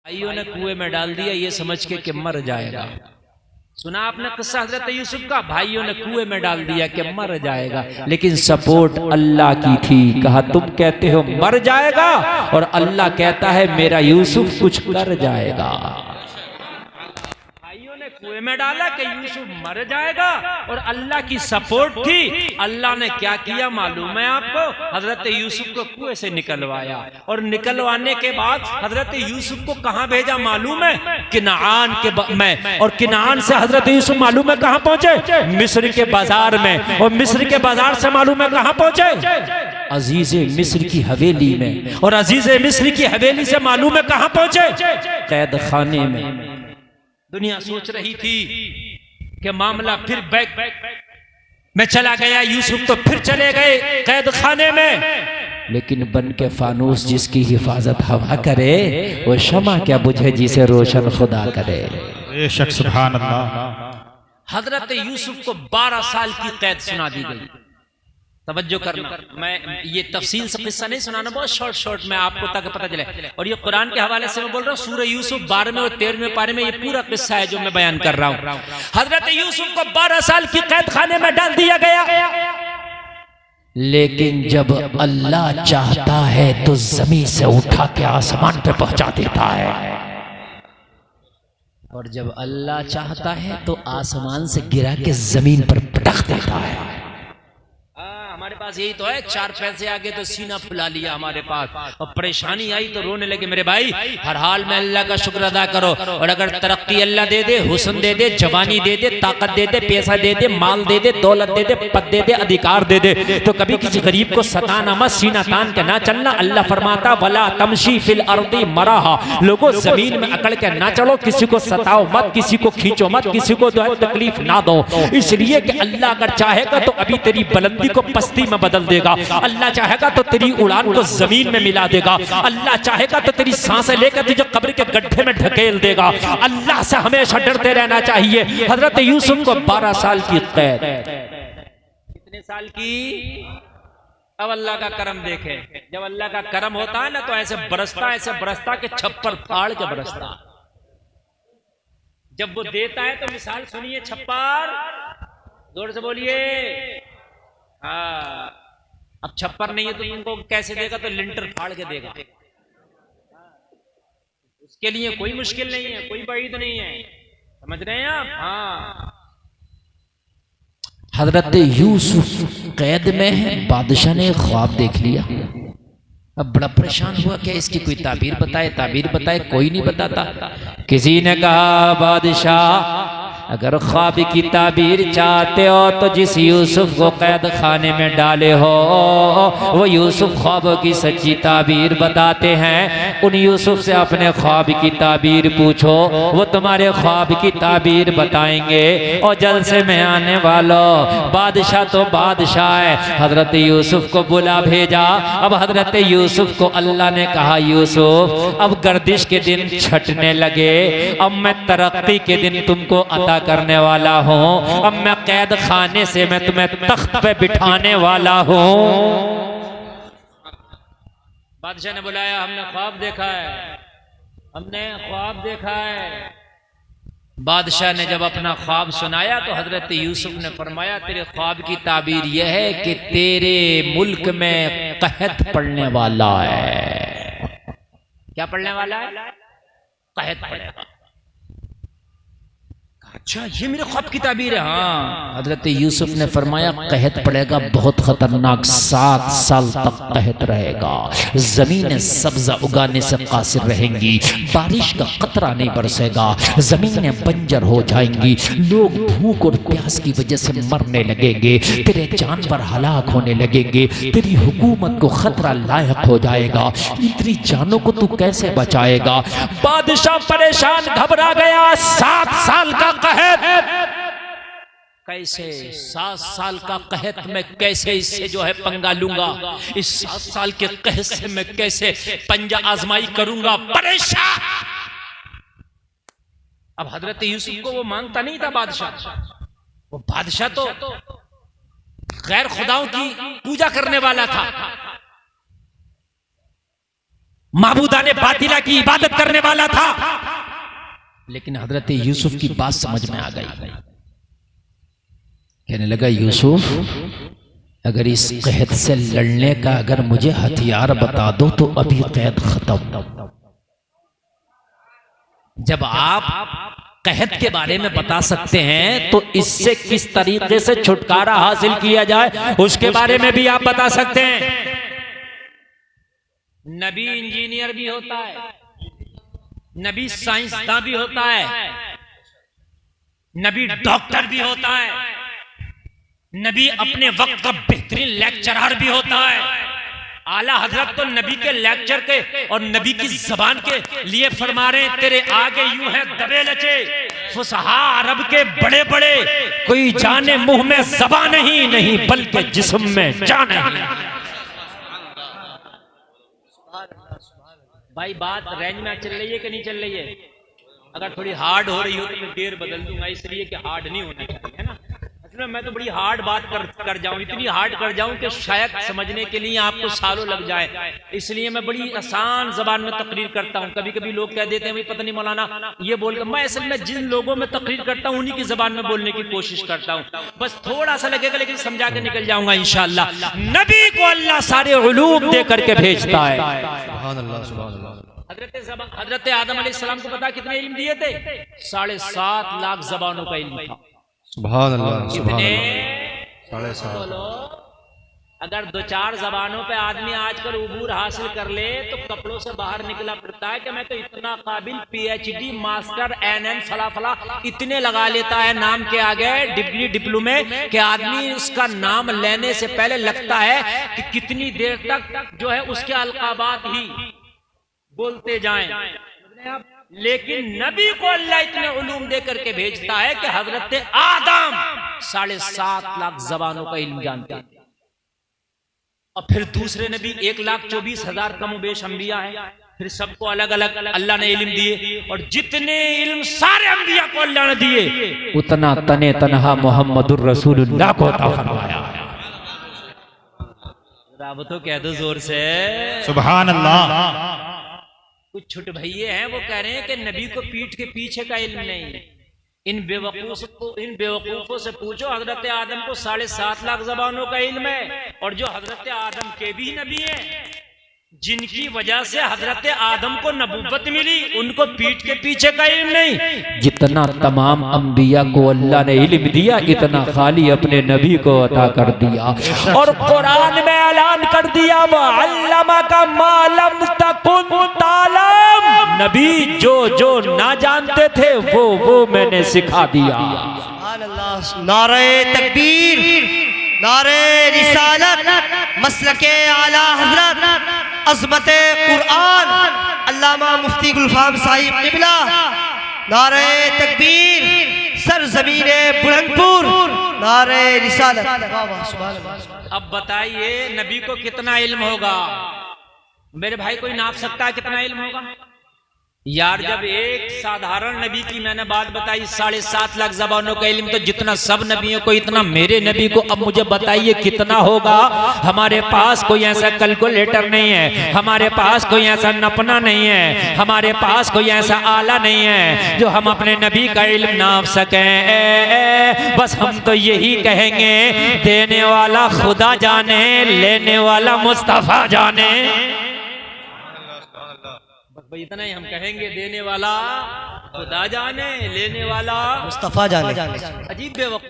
भाइयों ने कुएं में डाल दिया ये समझ के कि मर जाएगा। सुना आपने किस्सा हजरत यूसुफ का? भाइयों ने कुएं में डाल दिया कि मर जाएगा, लेकिन सपोर्ट अल्लाह की थी। कहा तुम कहते हो मर जाएगा और अल्लाह कहता है मेरा यूसुफ कुछ कर जाएगा। भाइयों ने कुएं में डाला कि यूसुफ मर जाएगा और अल्लाह की सपोर्ट थी। अल्लाह ने क्या किया मालूम है आपको? हजरत यूसुफ को कुएं से निकलवाया और निकलवाने के बाद हजरत यूसुफ को कहां भेजा मालूम है? किनान के में। और किनान से हजरत यूसुफ मालूम है कहां पहुंचे? मिस्र के बाजार में। और मिस्र के बाजार से मालूम है कहां पहुंचे? अजीज मिस्र की हवेली में। और अजीज मिस्र की हवेली से मालूम है कहां पहुंचे? कैद खाने में। दुनिया सोच रही थी कि मामला फिर बैक में चला गया, यूसुफ तो फिर चले गए कैद खाने में। लेकिन बन के फानूस जिसकी हिफाजत हवा करे वो शमा क्या बुझे जिसे रोशन खुदा करे। बेशक सुभान अल्लाह। हजरत यूसुफ को 12 साल की कैद सुना दी गई। तवज्जो करना, मैं ये तफसील से किस्सा नहीं सुनाना, बहुत शॉर्ट में आपको तक पता चले। और ये कुरान के हवाले से मैं बोल रहा हूँ, सूरह यूसुफ 12वें और 13वें पारे में ये पूरा किस्सा है जो मैं बयान कर रहा हूँ। हजरत यूसुफ को 12 साल की कैद खाने में डाल दिया गया। लेकिन जब अल्लाह चाहता है तो जमीन से उठा के आसमान पे पहुंचा देता है, और जब अल्लाह चाहता है तो आसमान से गिरा के जमीन पर पटक देता है। हमारे पास यही तो है, 4 पैसे आगे तो सीना फुला लिया हमारे पास, और परेशानी आई तो रोने लगे। मेरे भाई हर हाल में अल्लाह का शुक्र अदा करो, और अगर तरक्की अल्लाह दे दे, हुस्न दे दे, जवानी दे दे, ताकत दे दे, पैसा दे दे, माल दे दे, दौलत दे दे, पद दे दे, अधिकार दे दे, तो कभी किसी गरीब को सताना मत, सीना तान के ना चलना। अल्लाह फरमाता वला तमशी फिल अर्दी मराहा, लोगों जमीन में अकड़ के ना चलो, किसी को सताओ मत, किसी को खींचो मत, किसी को जो है तकलीफ ना दो, इसलिए कि अल्लाह अगर चाहेगा तो अभी तेरी बुलंदी को पस्ती में बदल देगा। अल्लाह चाहेगा तो तेरी उड़ान को जमीन में मिला देगा। अल्लाह चाहेगा तो तेरी सांसें लेकर तुझे कब्र के गड्ढे में ढकेल देगा। अल्लाह से हमेशा डरते रहना चाहिए। हजरत यूसुफ को 12 साल की कैद। कितने साल की? अब अल्लाह का करम देखे। जब अल्लाह का करम होता है ना तो ऐसे बरसता के छप्पर फाड़ के बरसता। जब वो देता है तो मिसाल सुनिए, छप्पर जोर से बोलिए। हाँ, अब छप्पर नहीं है तो तुमको कैसे देगा? तो लिंटर फाड़ के देगा। उसके लिए कोई मुश्किल नहीं है, कोई बईद नहीं है, समझ रहे हैं आप? हाँ, हजरत यूसुफ कैद में है, बादशाह ने ख्वाब देख लिया। अब बड़ा परेशान हुआ, क्या इसकी कोई ताबीर बताए, कोई नहीं बताता। किसी ने कहा बादशाह अगर ख्वाब की ताबीर चाहते हो तो जिस यूसुफ को कैद खाने में डाले हो वो यूसुफ ख्वाबों की सच्ची ताबीर बताते हैं। उन यूसुफ से अपने ख्वाब की ताबीर पूछो, वो तुम्हारे ख्वाब की ताबीर बताएंगे। और जलसे में आने वालों, बादशाह तो बादशाह है, हजरत यूसुफ को बुला भेजा। अब हजरत यूसुफ को अल्लाह ने कहा यूसुफ अब गर्दिश के दिन छटने लगे, अब मैं तरक्की के दिन तुमको अता करने वाला हूं, अब मैं कैद खाने से मैं तुम्हें तख्त पे बिठाने वाला हूं। बादशाह ने बुलाया, हमने ख्वाब देखा है। बादशाह ने जब अपना ख्वाब सुनाया तो हजरत यूसुफ ने फरमाया तेरे ख्वाब की ताबीर यह है कि तेरे मुल्क में कहत पड़ने वाला है। क्या पड़ने वाला है? कहत पड़ेगा। अच्छा, ये मेरे ख्वाब की ताबीर है। हाँ, हजरत यूसुफ ने फरमाया कहत पड़ेगा, बहुत खतरनाक, 7 साल तक कहत रहेगा, जमीनें सब्जा उगाने से कासिर रहेंगी, बारिश का कतरा नहीं बरसेगा, जमीनें बंजर हो जाएंगी, लोग भूख और प्यास की वजह से मरने लगेंगे, तेरे जानवर हलाक होने लगेंगे, तेरी हुकूमत को खतरा लायक हो जाएगा, इतनी जानों को तू कैसे बचाएगा? बादशाह परेशान घबरा गया। 7 साल का कहत, कैसे 7 साल का कहत मैं कैसे इससे जो है पंगा लूंगा? इस 7 साल के कहत से मैं कैसे पंजा आजमाई करूंगा? परेशान। अब हजरत यूसुफ को वो मानता नहीं था बादशाह। वो बादशाह तो गैर खुदाओं की पूजा करने वाला था। माबूदा ने बातिला की इबादत करने वाला था, लेकिन हजरत यूसुफ की बात समझ में आ गई। कहने लगा, यूसुफ अगर इस कहत से लड़ने का अगर मुझे हथियार बता दो तो अभी कैद खत्म। जब आप कहत के बारे में बता सकते हैं तो इससे किस तरीके से छुटकारा हासिल किया जाए उसके बारे में भी आप बता सकते हैं। नबी इंजीनियर भी होता है, नबी साइंसदान भी होता है, नबी डॉक्टर भी होता है, नबी अपने वक्त का बेहतरीन लेक्चरर भी होता है। आला हजरत तो नबी के लेक्चर के और नबी की जबान के लिए फरमा रहे, तेरे आगे यूं है दबे लचे फुसहा अरब के बड़े बड़े, कोई जाने मुंह में ज़बां नहीं बल्कि जिस्म में जान है। भाई बात रेंज में चल रही है कि नहीं चल रही है? अगर थोड़ी हार्ड हो रही हो तो मैं देर बदल दूंगा, इसलिए कि हार्ड नहीं होना चाहिए, है ना। मैं तो बड़ी हार्ड बात कर जाऊं, इतनी हार्ड कर जाऊं कि शायद समझने के लिए आपको सालों लग जाए, इसलिए मैं बड़ी आसान जबान में तकरीर करता हूं। कभी कभी लोग कह देते हैं भाई पता नहीं मौलाना ये बोलकर, मैं असल में जिन लोगों में तकरीर करता हूं उन्हीं की जबान में बोलने की कोशिश करता हूं। बस थोड़ा सा लगेगा लेकिन समझा के निकल जाऊंगा इंशाअल्लाह। नबी को अल्लाह सारे उलूम दे करके भेजता है। हजरत आदम अलैहिस्सलाम को पता कितने इल्म दिए थे? 7.5 लाख जबानों का इल्म था। सुभान अल्लाह, कितने? 7.5। बोलो, अगर 2-4 जबानों पे आदमी आजकल उबूर हासिल कर ले तो कपड़ों से बाहर निकला पड़ता है कि मैं तो इतना काबिल PhD मास्टर NN फला फला इतने लगा लेता है नाम के आगे, डिग्री डिप्लोमे के आदमी उसका नाम लेने से पहले लगता है कि कितनी देर तक जो है उसके अलकाबात ही बोलते जाएं। लेकिन नबी को अल्लाह इतने उलूम दे करके भेजता है कि हजरत आदम 7.5 लाख जबानों का इल्म जानते हैं। और फिर दूसरे नबी 1,24,000 कमोबेश अंबिया है, फिर सबको अलग अलग अल्लाह ने इल्म दिए, और जितने इल्म सारे अंबिया को अल्लाह ने दिए उतना तने तनहा मोहम्मदुर रसूलुल्लाह को अता फरमाया। अब तो कह दो जोर से सुभान अल्लाह। कुछ छुट भैये हैं वो कह रहे हैं कि नबी को पीठ के पीछे का इल्म नहीं है। इन बेवकूफों से पूछो, हजरत आदम को 7.5 लाख जबानों का इल्म है, और जो हजरत आदम के भी नबी हैं जिनकी वजह से हजरत आदम को नबूवत मिली, उनको पीठ के पीछे का इल्म नहीं। जितना तमाम अंबिया को अल्लाह ने इल्म दिया इतना खाली अपने नबी को अता कर दिया, और कुरान में ऐलान कर दिया वअल्लमा का मा लम तकुन तालम, नबी जो जो ना जानते थे वो मैंने सिखा दिया। नारे तकबीर, नारे रिसालत, मसलके आला हजरत, अज़मते कुरान, अल्लामा मुफ्ती गुलफाम साहिब क़िबला, नारे तकबीर, सरज़मीने बुलंदपुर, नारे रिसालत। अब बताइए नबी को कितना इल्म होगा? मेरे भाई कोई नाप सकता है कितना इल्म होगा? यार जब एक साधारण नबी की मैंने बात बताई 7.5 लाख जबानों का इल्म, तो जितना सब नबियों को इतना मेरे नबी को अब मुझे बताइए कितना होगा। हमारे पास कोई ऐसा कैलकुलेटर नहीं है, हमारे पास कोई ऐसा नपना नहीं है, हमारे पास कोई ऐसा आला नहीं है जो हम अपने नबी का इल्म नाप सकें। बस हम तो यही कहेंगे देने वाला खुदा जाने, लेने वाला मुस्तफा जाने। भाई इतना ही हम कहेंगे, देने वाला खुदा जाने, लेने वाला मुस्तफा जाने। अजीब बेवकूफ।